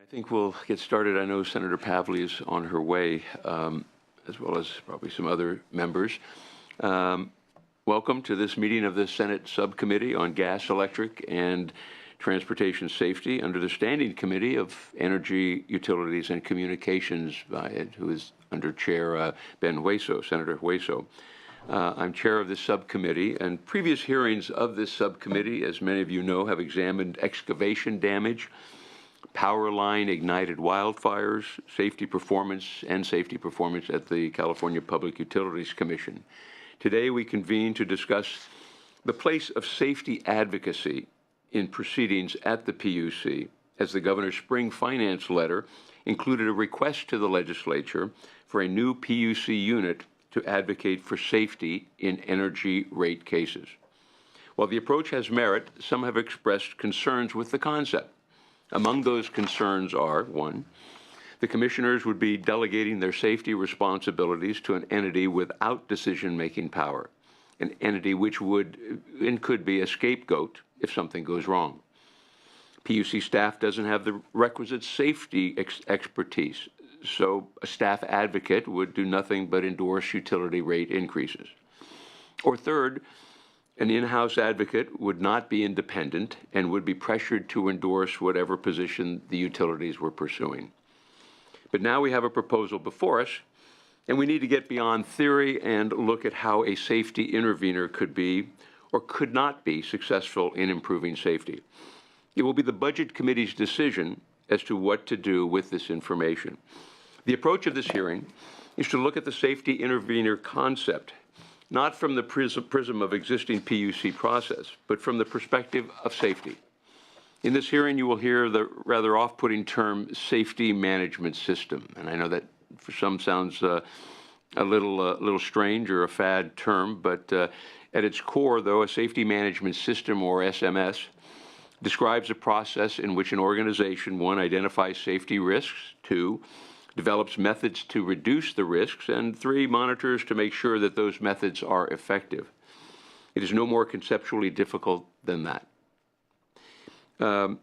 I think we'll get started. I know Senator Pavley is on her way, as well as probably some other members. Welcome to this meeting of the Senate Subcommittee on Gas, Electric, and Transportation Safety under the Standing Committee of Energy, Utilities, and Communications, who is under Chair Ben Hueso, Senator Hueso. I'm chair of this subcommittee, and previous hearings of this subcommittee, as many of you know, have examined excavation damage, power line ignited wildfires, safety performance at the California Public Utilities Commission. Today we convene to discuss the place of safety advocacy in proceedings at the PUC, as the governor's spring finance letter included a request to the legislature for a new PUC unit to advocate for safety in energy rate cases. While the approach has merit, some have expressed concerns with the concept. Among those concerns are, one, the commissioners would be delegating their safety responsibilities to an entity without decision-making power, an entity which would and could be a scapegoat if something goes wrong. PUC staff doesn't have the requisite safety expertise, so a staff advocate would do nothing but endorse utility rate increases. Or third, an in-house advocate would not be independent and would be pressured to endorse whatever position the utilities were pursuing. But now we have a proposal before us, and we need to get beyond theory and look at how a safety intervener could be or could not be successful in improving safety. It will be the Budget Committee's decision as to what to do with this information. The approach of this hearing is to look at the safety intervener concept, not from the prism of existing PUC process, but from the perspective of safety. In this hearing, you will hear the rather off-putting term safety management system. And I know that for some sounds a little strange or a fad term, but at its core, though, a safety management system, or SMS, describes a process in which an organization, one, identifies safety risks, two, develops methods to reduce the risks, and three, monitors to make sure that those methods are effective. It is no more conceptually difficult than that. So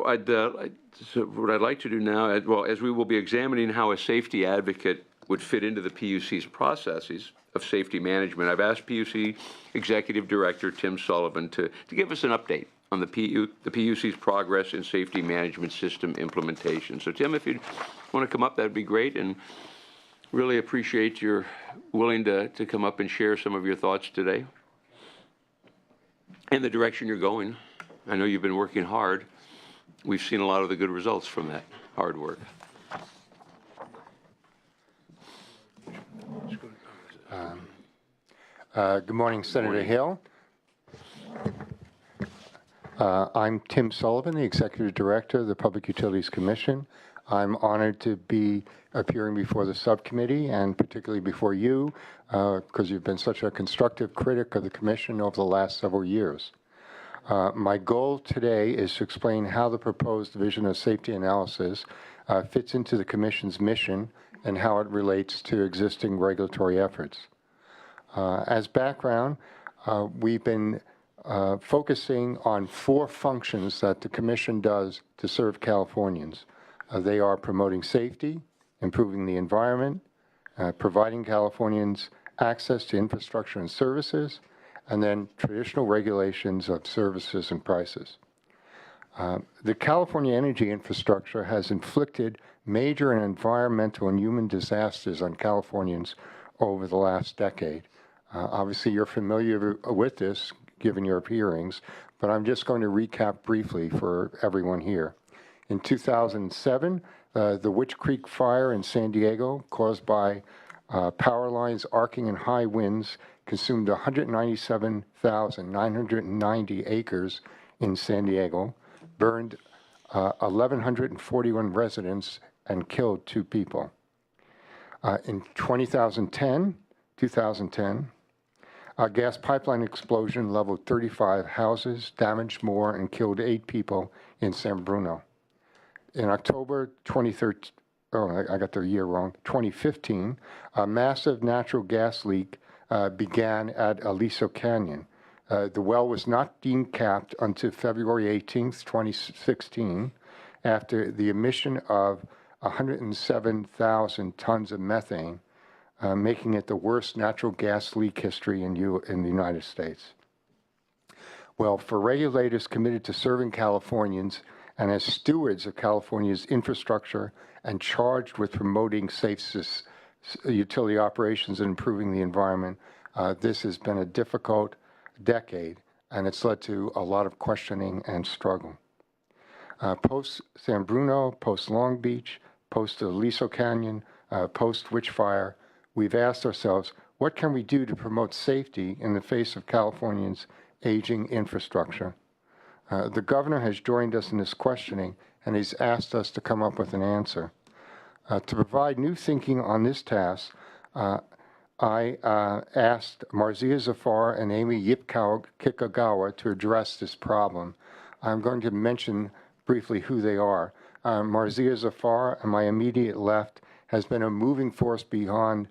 what I'd like to do now, well, as we will be examining how a safety advocate would fit into the PUC's processes of safety management, I've asked PUC Executive Director Tim Sullivan to give us an update on the PUC's progress in safety management system implementation. So Tim, if you'd want to come up, that'd be great, and really appreciate your willing to come up and share some of your thoughts today and the direction you're going. I know you've been working hard. We've seen a lot of the good results from that hard work. Good morning, Senator Hill. I'm Tim Sullivan, the Executive Director of the Public Utilities Commission. I'm honored to be appearing before the subcommittee and particularly before you because you've been such a constructive critic of the Commission over the last several years. My goal today is to explain how the proposed Division of Safety Analysis fits into the Commission's mission and how it relates to existing regulatory efforts. As background, we've been focusing on four functions that the Commission does to serve Californians. They are promoting safety, improving the environment, providing Californians access to infrastructure and services, and then traditional regulations of services and prices. The California energy infrastructure has inflicted major environmental and human disasters on Californians over the last decade. Obviously, you're familiar with this, given your hearings, but I'm just going to recap briefly for everyone here. In 2007, the Witch Creek fire in San Diego, caused by power lines arcing in high winds, consumed 197,990 acres in San Diego, burned 1,141 residents, and killed 2 people. In 2010, a gas pipeline explosion leveled 35 houses, damaged more, and killed 8 people in San Bruno. In October 2013, I got the year wrong, 2015, a massive natural gas leak began at Aliso Canyon. The well was not deemed capped until February 18th, 2016, after the emission of 107,000 tons of methane, making it the worst natural gas leak history in the United States. Well, for regulators committed to serving Californians and as stewards of California's infrastructure and charged with promoting safe utility operations and improving the environment, this has been a difficult decade, and it's led to a lot of questioning and struggle. Post-San Bruno, post-Long Beach, post-Aliso Canyon, post-Witchfire, we've asked ourselves, what can we do to promote safety in the face of Californians' aging infrastructure? The governor has joined us in this questioning, and he's asked us to come up with an answer. To provide new thinking on this task, I asked Marzieh Zafar and Amy Kikugawa to address this problem. I'm going to mention briefly who they are. Marzieh Zafar, on my immediate left, has been a moving force behind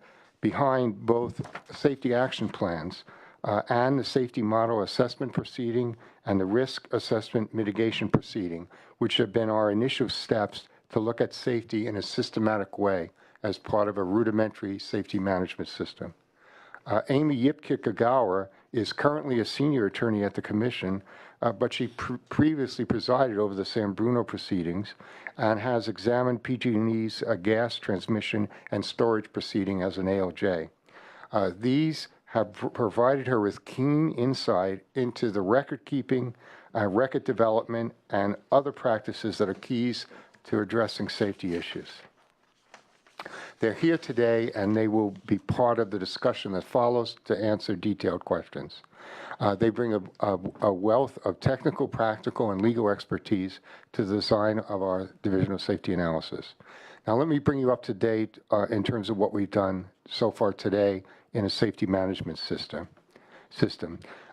both safety action plans and the safety model assessment proceeding and the risk assessment mitigation proceeding, which have been our initial steps to look at safety in a systematic way as part of a rudimentary safety management system. Amy Kikugawa is currently a senior attorney at the Commission, but she previously presided over the San Bruno proceedings and has examined PG&E's gas transmission and storage proceeding as an ALJ. These have provided her with keen insight into the record keeping, record development, and other practices that are keys to addressing safety issues. They're here today, and they will be part of the discussion that follows to answer detailed questions. They bring a wealth of technical, practical, and legal expertise to the design of our Division of Safety Analysis. Now, let me bring you up to date in terms of what we've done so far today in a safety management system.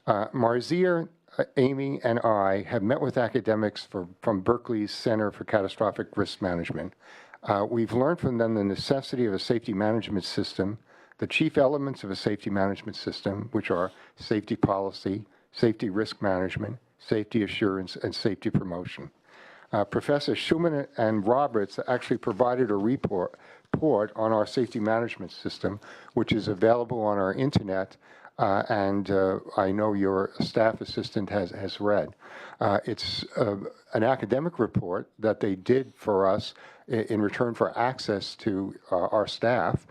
Marzieh, Amy, and I have met with academics from Berkeley's Center for Catastrophic Risk Management. We've learned from them the necessity of a safety management system, the chief elements of a safety management system, which are safety policy, safety risk management, safety assurance, and safety promotion. Professor Schumann and Roberts actually provided a report on our safety management system, which is available on our internet, and I know your staff assistant has read. It's an academic report that they did for us in return for access to our staff.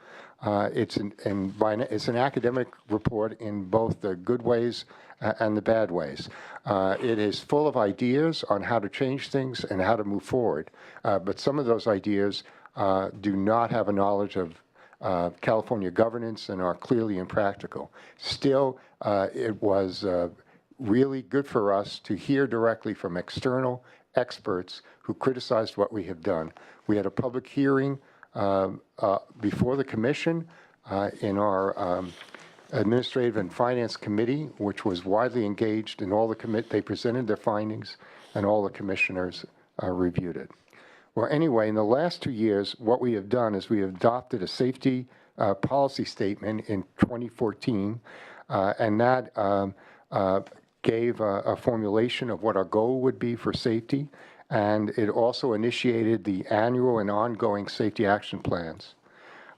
It's an academic report in both the good ways and the bad ways. It is full of ideas on how to change things and how to move forward, but some of those ideas do not have a knowledge of California governance and are clearly impractical. Still, it was really good for us to hear directly from external experts who criticized what we have done. We had a public hearing before the Commission in our Administrative and Finance Committee, which was widely engaged, and they presented their findings, and all the commissioners reviewed it. Well, anyway, in the last 2 years, what we have done is we have adopted a safety policy statement in 2014, and that gave a formulation of what our goal would be for safety, and it also initiated the annual and ongoing safety action plans.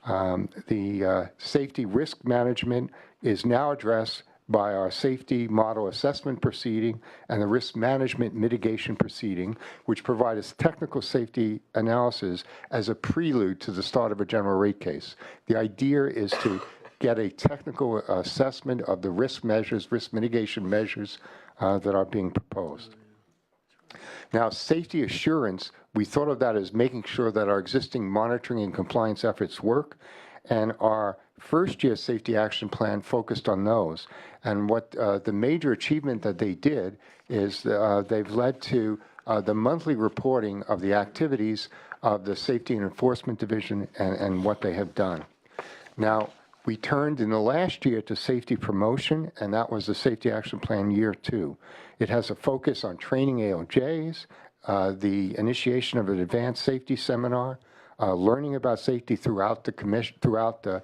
The safety risk management is now addressed by our safety model assessment proceeding and the risk management mitigation proceeding, which provide us technical safety analysis as a prelude to the start of a general rate case. The idea is to get a technical assessment of the risk measures, risk mitigation measures that are being proposed. Now, safety assurance, we thought of that as making sure that our existing monitoring and compliance efforts work, and our first-year safety action plan focused on those. And what the major achievement that they did is they've led to the monthly reporting of the activities of the Safety and Enforcement Division and what they have done. Now, we turned in the last year to safety promotion, and that was the Safety Action Plan Year 2. It has a focus on training ALJs, the initiation of an advanced safety seminar, learning about safety throughout the commission, throughout the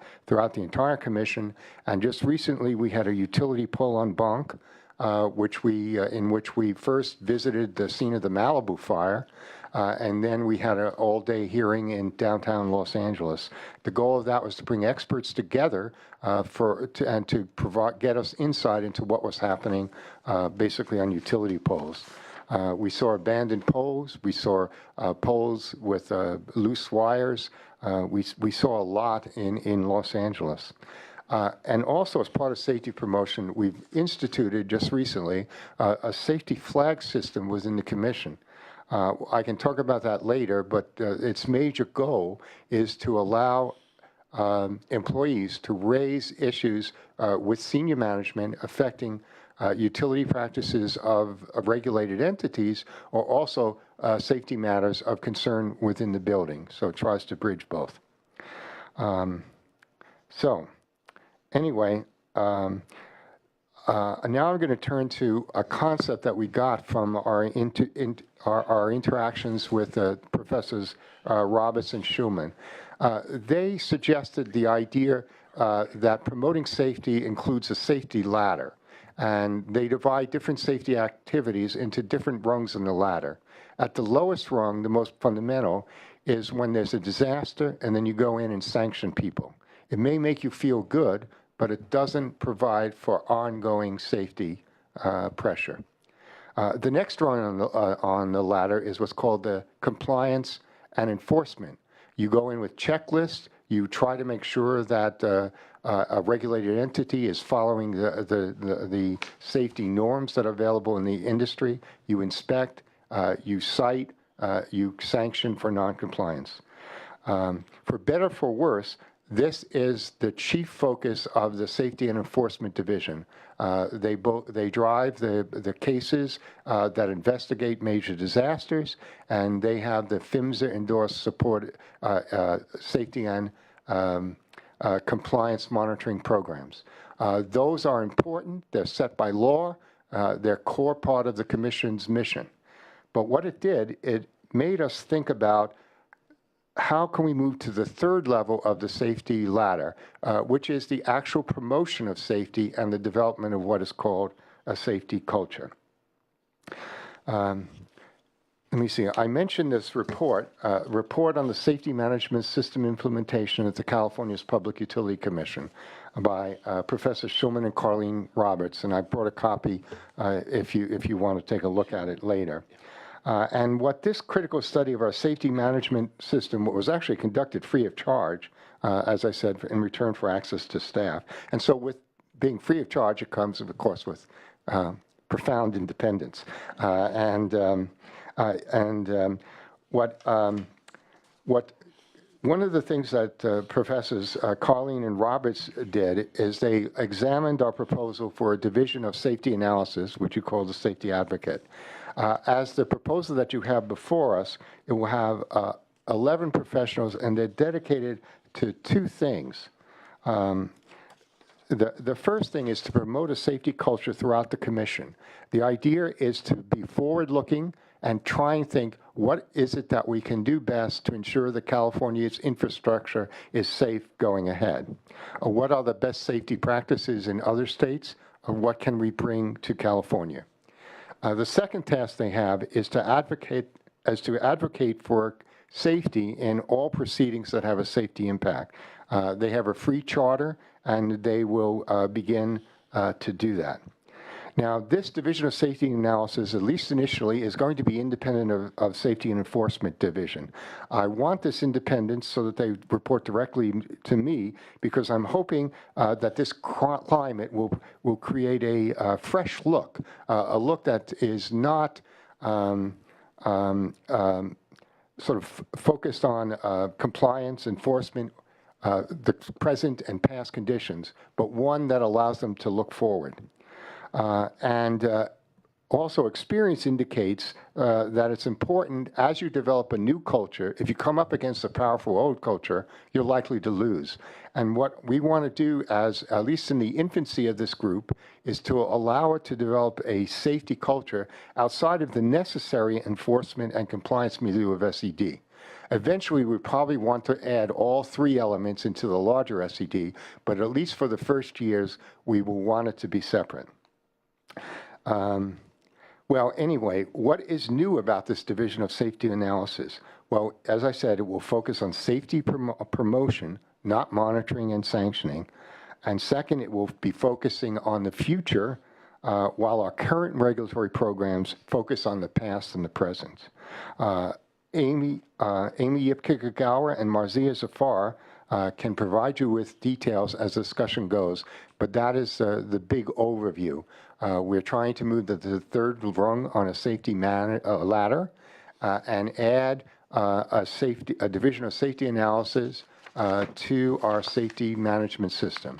entire commission, and just recently we had a utility poll en banc, in which we first visited the scene of the Malibu fire, and then we had an all-day hearing in downtown Los Angeles. The goal of that was to bring experts together to get us insight into what was happening basically on utility poles. We saw abandoned poles. We saw poles with loose wires. We saw a lot in Los Angeles. And also, as part of safety promotion, we've instituted just recently a safety flag system within the commission. I can talk about that later, but its major goal is to allow employees to raise issues with senior management affecting utility practices of regulated entities, or also safety matters of concern within the building. So it tries to bridge both. Anyway, now I'm going to turn to a concept that we got from our interactions with Professors Roberts and Schulman. They suggested the idea that promoting safety includes a safety ladder, and they divide different safety activities into different rungs in the ladder. At the lowest rung, the most fundamental, is when there's a disaster and then you go in and sanction people. It may make you feel good, but it doesn't provide for ongoing safety pressure. The next rung on the ladder is what's called the compliance and enforcement. You go in with checklists. You try to make sure that a regulated entity is following the safety norms that are available in the industry. You inspect, you cite, you sanction for noncompliance. For better or for worse, this is the chief focus of the Safety and Enforcement Division. They drive the cases that investigate major disasters, and they have the PHMSA endorsed support safety and compliance monitoring programs. Those are important. They're set by law. They're core part of the Commission's mission. But what it did, it made us think about how can we move to the third level of the safety ladder, which is the actual promotion of safety and the development of what is called a safety culture. Let me see. I mentioned this report on the Safety Management System Implementation at the California's Public Utility Commission by Professor Schulman and Carleen Roberts, and I brought a copy if you want to take a look at it later. And what this critical study of our safety management system was actually conducted free of charge, as I said, in return for access to staff. And so with being free of charge, it comes, of course, with profound independence. One of the things that Professors Carleen and Roberts did is they examined our proposal for a division of safety analysis, which you call the safety advocate. As the proposal that you have before us, it will have 11 professionals, and they're dedicated to two things. The first thing is to promote a safety culture throughout the commission. The idea is to be forward-looking and try and think, what is it that we can do best to ensure that California's infrastructure is safe going ahead? What are the best safety practices in other states? Or what can we bring to California? The second task they have is to advocate for safety in all proceedings that have a safety impact. They have a free charter, and they will begin to do that. Now, this Division of Safety Analysis, at least initially, is going to be independent of Safety and Enforcement Division. I want this independence so that they report directly to me, because I'm hoping that this climate will create a fresh look, a look that is not sort of focused on compliance, enforcement, the present and past conditions, but one that allows them to look forward. Also, experience indicates that it's important as you develop a new culture. If you come up against a powerful old culture, you're likely to lose. And what we want to do, at least in the infancy of this group, is to allow it to develop a safety culture outside of the necessary enforcement and compliance milieu of SED. Eventually, we probably want to add all three elements into the larger SED, but at least for the first years, we will want it to be separate. Well, anyway, what is new about this division of safety analysis? Well, as I said, it will focus on safety promotion, not monitoring and sanctioning. And second, it will be focusing on the future, while our current regulatory programs focus on the past and the present. Amy Yipkikagawa and Marzia Zafar can provide you with details as the discussion goes, but that is the big overview. We're trying to move to the third rung on a safety ladder and add a division of safety analysis to our safety management system.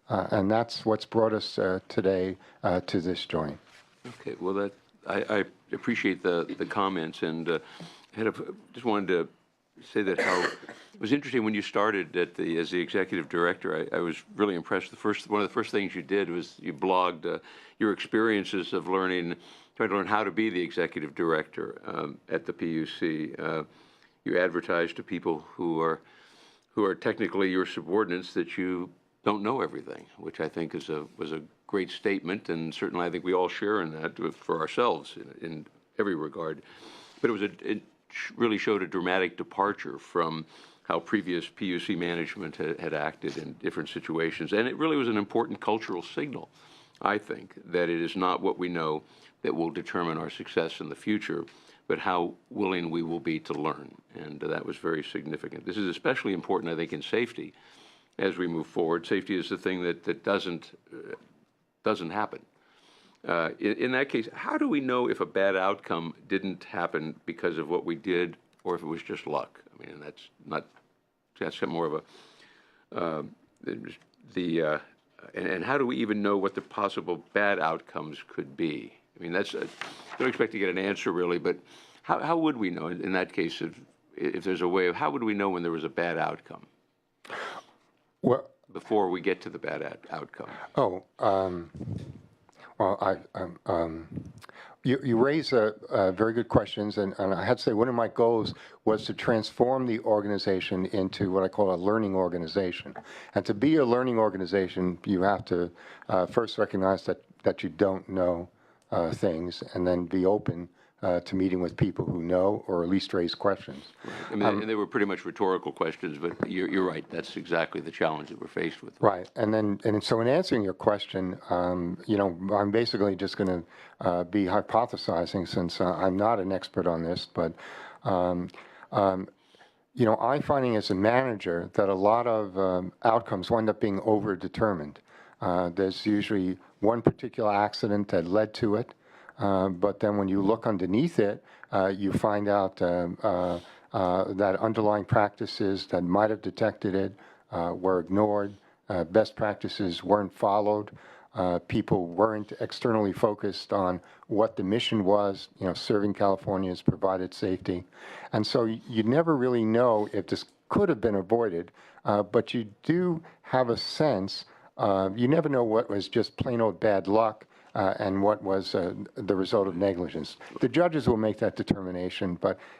And that's what's brought us today to this joint. Okay, well, I appreciate the comments, and just wanted to say that how it was interesting when you started as the executive director. I was really impressed. One of the first things you did was you blogged your experiences of trying to learn how to be the executive director at the PUC. You advertised to people who are technically your subordinates that you don't know everything, which I think was a great statement, and certainly I think we all share in that for ourselves in every regard. But it really showed a dramatic departure from how previous PUC management had acted in different situations, and it really was an important cultural signal, I think, that it is not what we know that will determine our success in the future, but how willing we will be to learn, and that was very significant. This is especially important, I think, in safety. As we move forward, safety is the thing that doesn't happen. In that case, how do we know if a bad outcome didn't happen because of what we did, or if it was just luck? I mean, that's more of and how do we even know what the possible bad outcomes could be? I mean, I don't expect to get an answer really, but how would we know in that case if there's a way of, how would we know when there was a bad outcome? Well, before we get to the bad outcome. Oh, well, you raise very good questions, and I had to say one of my goals was to transform the organization into what I call a learning organization. And to be a learning organization, you have to first recognize that you don't know things, and then be open to meeting with people who know, or at least raise questions. Right. I mean, they were pretty much rhetorical questions, but you're right. That's exactly the challenge that we're faced with. Right. And so in answering your question, I'm basically just going to be hypothesizing, since I'm not an expert on this, but I'm finding as a manager that a lot of outcomes wind up being over-determined. There's usually one particular accident that led to it. But then when you look underneath it, you find out that underlying practices that might have detected it were ignored, best practices weren't followed, people weren't externally focused on what the mission was, serving Californians, provided safety. And so you never really know if this could have been avoided, but you do have a sense, you never know what was just plain old bad luck, and what was the result of negligence. The judges will make that determination,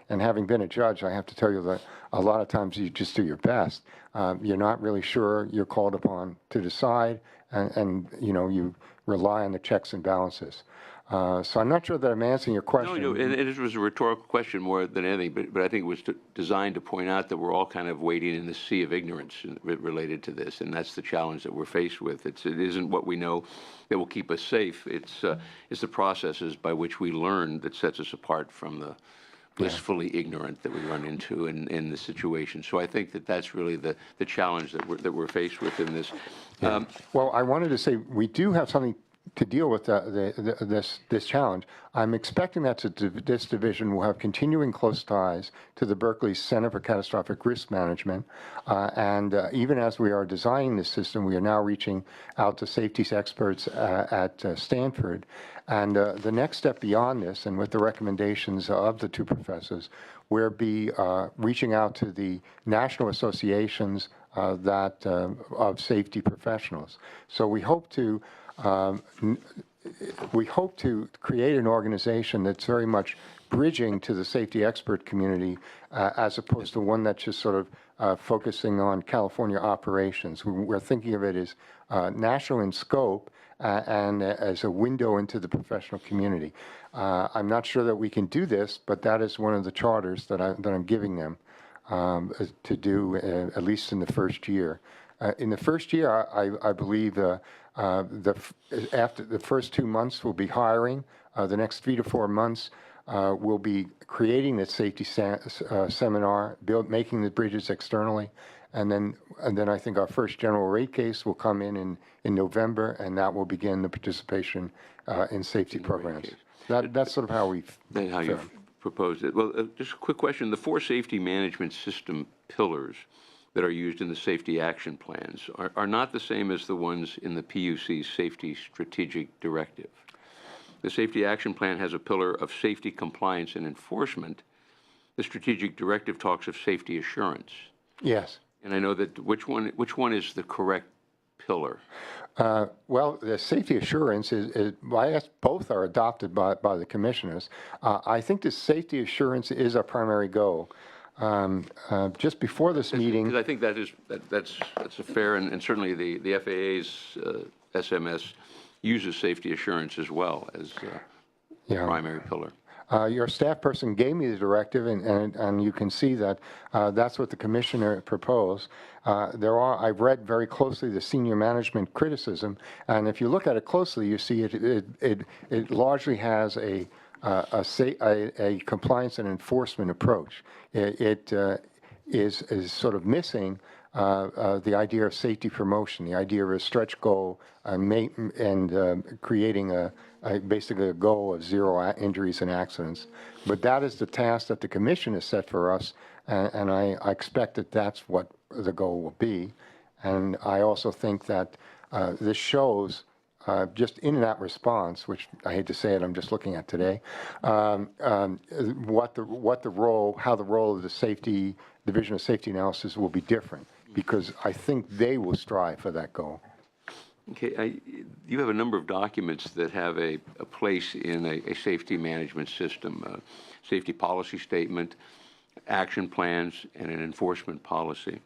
and having been a judge, I have to tell you that a lot of times you just do your best. You're not really sure you're called upon to decide, and you rely on the checks and balances. So I'm not sure that I'm answering your question. No, and it was a rhetorical question more than anything, but I think it was designed to point out that we're all kind of wading in the sea of ignorance related to this, and that's the challenge that we're faced with. It isn't what we know that will keep us safe. It's the processes by which we learn that sets us apart from the blissfully ignorant that we run into in the situation. So I think that's really the challenge that we're faced with in this. Yeah. Well, I wanted to say we do have something to deal with this challenge. I'm expecting that this division will have continuing close ties to the Berkeley Center for Catastrophic Risk Management, and even as we are designing this system, we are now reaching out to safety experts at Stanford. And the next step beyond this, and with the recommendations of the two professors, we'll be reaching out to the national associations of safety professionals. So we hope to create an organization that's very much bridging to the safety expert community, as opposed to one that's just sort of focusing on California operations. We're thinking of it as national in scope, and as a window into the professional community. I'm not sure that we can do this, but that is one of the charters that I'm giving them to do, at least in the first year. In the first year, I believe after the first 2 months we'll be hiring. The next 3 to 4 months we'll be creating the safety seminar, making the bridges externally, and then I think our first general rate case will come in November, and that will begin the participation in safety programs. That's sort of how we've you've proposed it. Well, just a quick question. The 4 safety management system pillars that are used in the safety action plans are not the same as the ones in the PUC's Safety Strategic Directive. The Safety Action Plan has a pillar of safety compliance and enforcement. The Strategic Directive talks of safety assurance. Yes. And I know that which one is the correct pillar? Well, the safety assurance I guess both are adopted by the commissioners. I think the safety assurance is our primary goal. Just before this meeting, because I think that's a fair, and certainly the FAA's SMS uses safety assurance as well as primary pillar. Your staff person gave me the directive, and you can see that that's what the commissioner proposed. I've read very closely the senior management criticism, and if you look at it closely, you see it largely has a compliance and enforcement approach. It is sort of missing the idea of safety promotion, the idea of a stretch goal, and creating basically a goal of 0 injuries and accidents. But that is the task that the commission has set for us, and I expect that that's what the goal will be. And I also think that this shows, just in that response, which I hate to say it, I'm just looking at today, how the role of the Division of Safety Analysis will be different, because I think they will strive for that goal. Okay, you have a number of documents that have a place in a safety management system, safety policy statement, action plans, and an enforcement policy.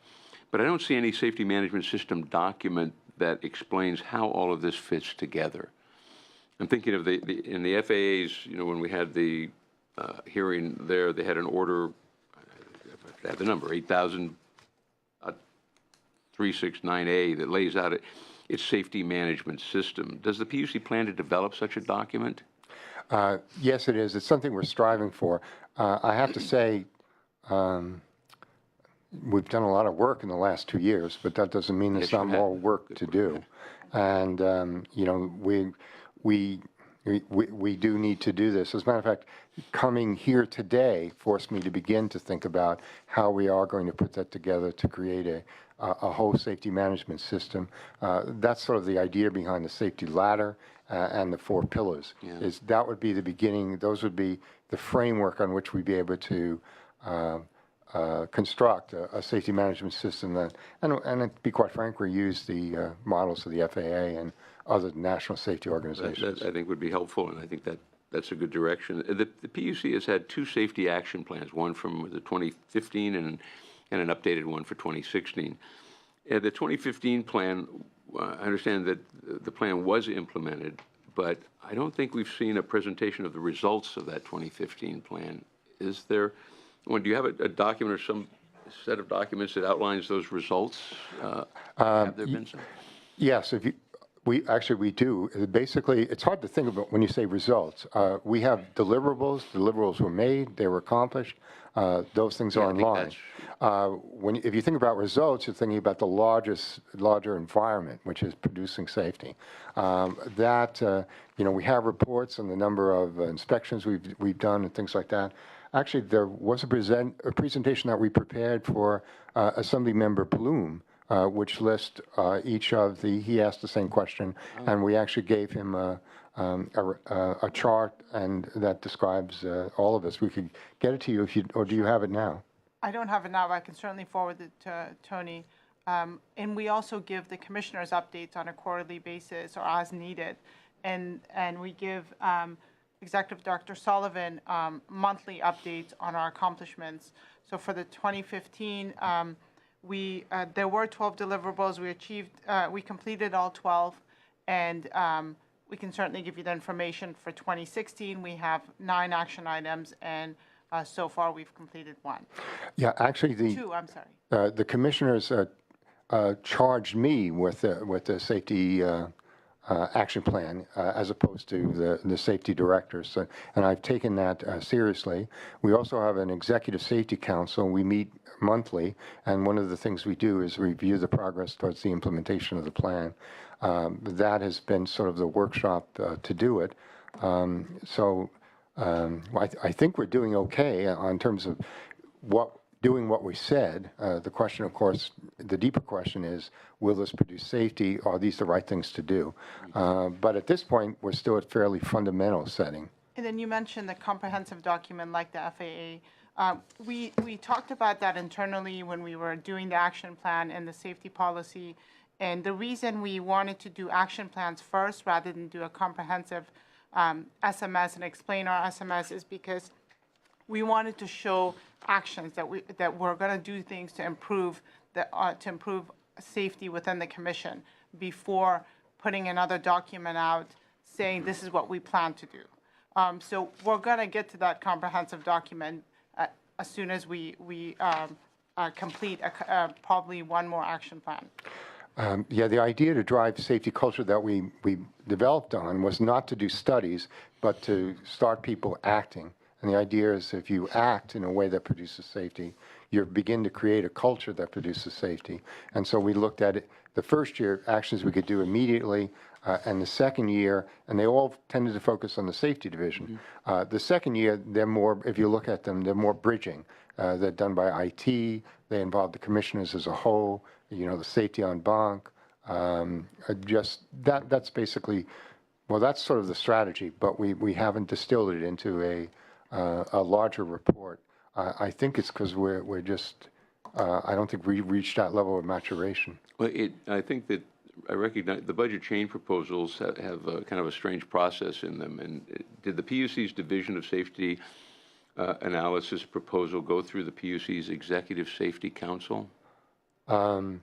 But I don't see any safety management system document that explains how all of this fits together. I'm thinking of in the FAA's, when we had the hearing there, they had an order, I have the number, 8000-369A, that lays out its safety management system. Does the PUC plan to develop such a document? Yes, it is. It's something we're striving for. I have to say, we've done a lot of work in the last 2 years, but that doesn't mean there's not more work to do. And we do need to do this. As a matter of fact, coming here today forced me to begin to think about how we are going to put that together to create a whole safety management system. That's sort of the idea behind the safety ladder and the 4 pillars. Yeah. That would be the beginning. Those would be the framework on which we'd be able to construct a safety management system and to be quite frank, we use the models of the FAA and other national safety organizations. That I think would be helpful, and I think that's a good direction. The PUC has had 2 safety action plans, one from the 2015 and an updated one for 2016. The 2015 plan, I understand that the plan was implemented, but I don't think we've seen a presentation of the results of that 2015 plan. Is there? Do you have a document or some set of documents that outlines those results? Have there been some? Yes, we do. Basically, it's hard to think about when you say results. We have deliverables. Deliverables were made. They were accomplished. Those things are online. If you think about results, you're thinking about the larger environment, which is producing safety. We have reports on the number of inspections we've done and things like that. Actually, there was a presentation that we prepared for Assembly Member Bloom, which lists each of he asked the same question, and we actually gave him a chart and that describes all of this. We could get it to you or do you have it now? I don't have it now, but I can certainly forward it to Tony. And we also give the commissioners updates on a quarterly basis or as needed, and we give Executive Director Sullivan monthly updates on our accomplishments. So for the 2015, there were 12 deliverables. We completed all 12, And we can certainly give you the information for 2016. We have 9 action items, and so far we've completed 1. Yeah, actually, 2, I'm sorry. the commissioners charged me with the safety action plan as opposed to the safety directors. So, and I've taken that seriously. We also have an executive safety council. We meet monthly, and one of the things we do is review the progress towards the implementation of the plan. That has been sort of the workshop to do it. I think we're doing okay in terms of doing what we said. The question, of course, the deeper question is, will this produce safety? Are these the right things to do? But at this point, we're still at fairly fundamental setting. And then you mentioned the comprehensive document like the FAA. We talked about that internally when we were doing the action plan and the safety policy. And the reason we wanted to do action plans first rather than do a comprehensive SMS and explain our SMS is because we wanted to show actions that we're going to do things to improve safety within the commission before putting another document out saying this is what we plan to do. So we're going to get to that comprehensive document as soon as we complete probably 1 more action plan. Yeah, the idea to drive safety culture that we developed on was not to do studies, but to start people acting. And the idea is if you act in a way that produces safety, you begin to create a culture that produces safety. And so we looked at it, the first year, actions we could do immediately, and the second year, and they all tended to focus on the safety division. Mm-hmm. The second year, they're more, if you look at them, they're more bridging. They're done by IT, they involve the commissioners as a whole, you know, the safety en banc. Just that's basically, well, that's sort of the strategy, but we haven't distilled it into a larger report. I think it's because we're just, I don't think we reached that level of maturation. Well, I think that I recognize the budget change proposals have kind of a strange process in them. And did the PUC's Division of Safety Analysis proposal go through the PUC's Executive Safety Council? Well,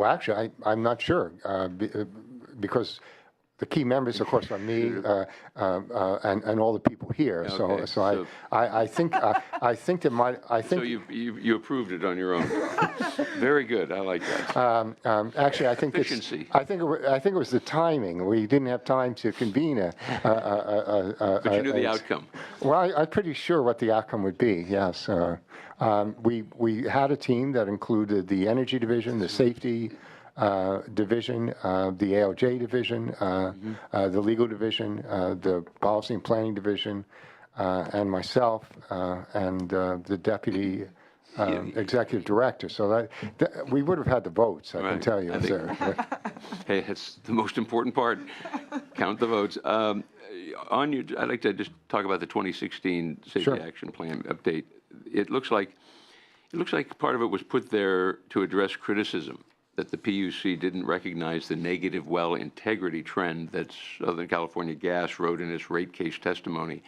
actually, I'm not sure because the key members, of course, are me and all the people here. Okay, so I think that So you approved it on your own. Very good. I like that. Actually, I think efficiency. I think it was the timing. We didn't have time to convene But you knew the outcome. Well, I'm pretty sure what the outcome would be. Yes. We had a team that included the energy division, the safety division, the ALJ division, the legal division, the policy and planning division, and myself, and the deputy executive director. So that we would have had the votes, I can tell you. Hey, that's the most important part. Count the votes. I'd like to just talk about the 2016 Safety Action Plan update. It looks like part of it was put there to address criticism that the PUC didn't recognize the negative well integrity trend that Southern California Gas wrote in its rate case testimony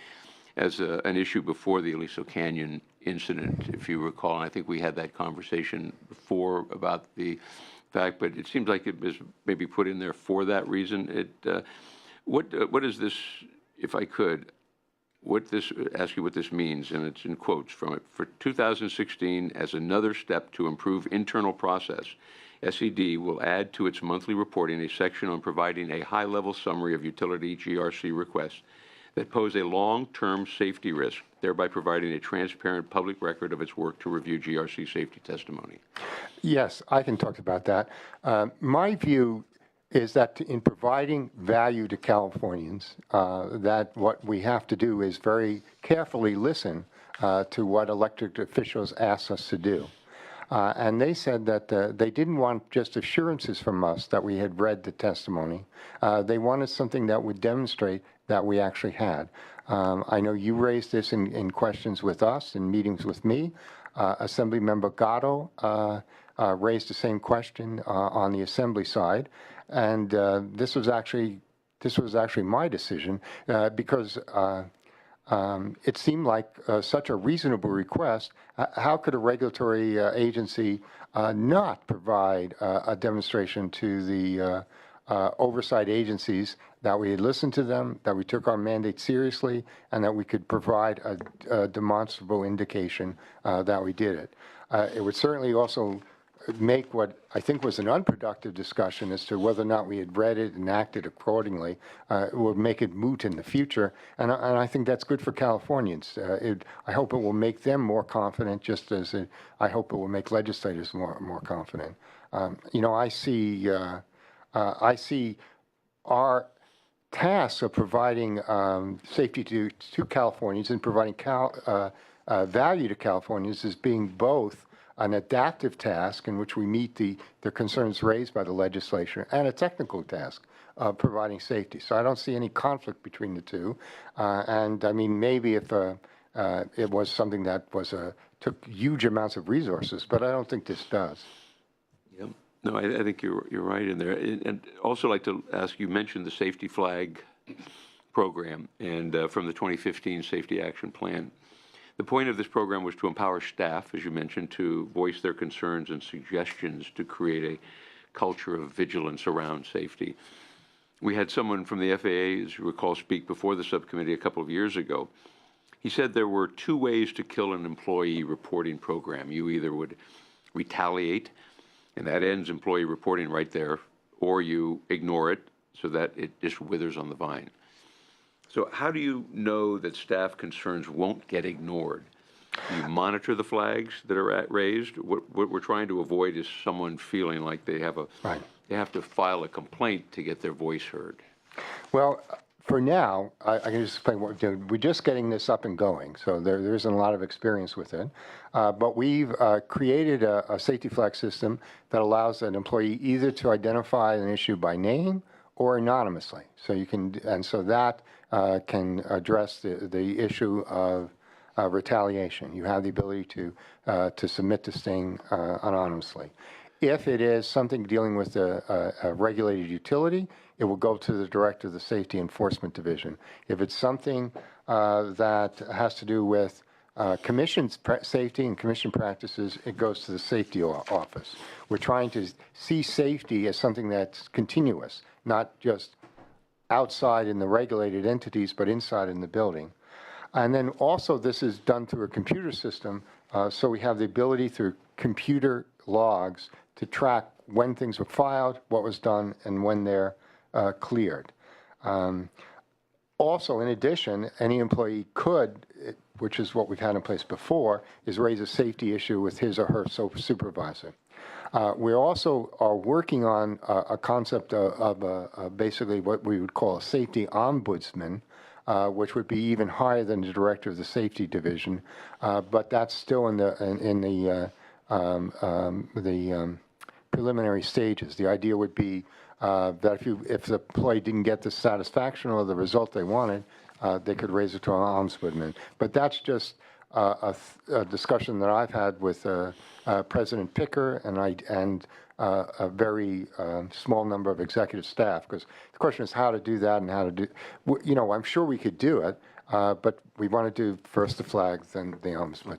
as an issue before the Aliso Canyon incident, if you recall. And I think we had that conversation before about the fact, but it seems like it was maybe put in there for that reason. What is this, if I could, ask you what this means, and it's in quotes from it. For 2016, as another step to improve internal process, SED will add to its monthly reporting a section on providing a high-level summary of utility GRC requests that pose a long-term safety risk, thereby providing a transparent public record of its work to review GRC safety testimony. Yes, I can talk about that. My view is that in providing value to Californians, that what we have to do is very carefully listen to what elected officials ask us to do. And they said that they didn't want just assurances from us that we had read the testimony. They wanted something that would demonstrate that we actually had. I know you raised this in questions with us, in meetings with me. Assemblymember Gatto raised the same question on the Assembly side. And this was actually my decision because it seemed like such a reasonable request. How could a regulatory agency not provide a demonstration to the oversight agencies, that we had listened to them, that we took our mandate seriously, and that we could provide a demonstrable indication that we did it. It would certainly also make what I think was an unproductive discussion as to whether or not we had read it and acted accordingly. It would make it moot in the future, and I think that's good for Californians. I hope it will make them more confident, just as I hope it will make legislators more confident. I see our tasks of providing safety to Californians and providing value to Californians as being both an adaptive task in which we meet the concerns raised by the legislature and a technical task of providing safety. So I don't see any conflict between the two. And I mean, maybe if it was something that took huge amounts of resources, but I don't think this does. Yep. No, I think you're right in there. And also like to ask, you mentioned the safety flag program and from the 2015 Safety Action Plan. The point of this program was to empower staff, as you mentioned, to voice their concerns and suggestions to create a culture of vigilance around safety. We had someone from the FAA, as you recall, speak before the subcommittee a couple of years ago. He said there were two ways to kill an employee reporting program. You either would retaliate, and that ends employee reporting right there, or you ignore it so that it just withers on the vine. So how do you know that staff concerns won't get ignored? Do you monitor the flags that are raised? What we're trying to avoid is someone feeling like they have they have to file a complaint to get their voice heard. Well, for now, I can just explain what we're doing. We're just getting this up and going, so there isn't a lot of experience with it. But we've created a safety flag system that allows an employee either to identify an issue by name or anonymously. So you can, and so that can address the issue of retaliation. You have the ability to submit this thing anonymously. If it is something dealing with a regulated utility, it will go to the director of the Safety Enforcement Division. If it's something that has to do with commission's safety and commission practices, it goes to the safety office. We're trying to see safety as something that's continuous, not just outside in the regulated entities, but inside in the building. And then also this is done through a computer system, so we have the ability through computer logs to track when things were filed, what was done, and when they're cleared. Also, in addition, any employee could, which is what we've had in place before, is raise a safety issue with his or her supervisor. We also are working on a concept of basically what we would call a safety ombudsman, which would be even higher than the director of the safety division, but that's still in the preliminary stages. The idea would be that if the employee didn't get the satisfaction or the result they wanted, they could raise it to an ombudsman. But that's just a discussion that I've had with President Picker and a very small number of executive staff, because the question is how to do that and how to do, I'm sure we could do it, but we want to do first the flag, then the ombudsman.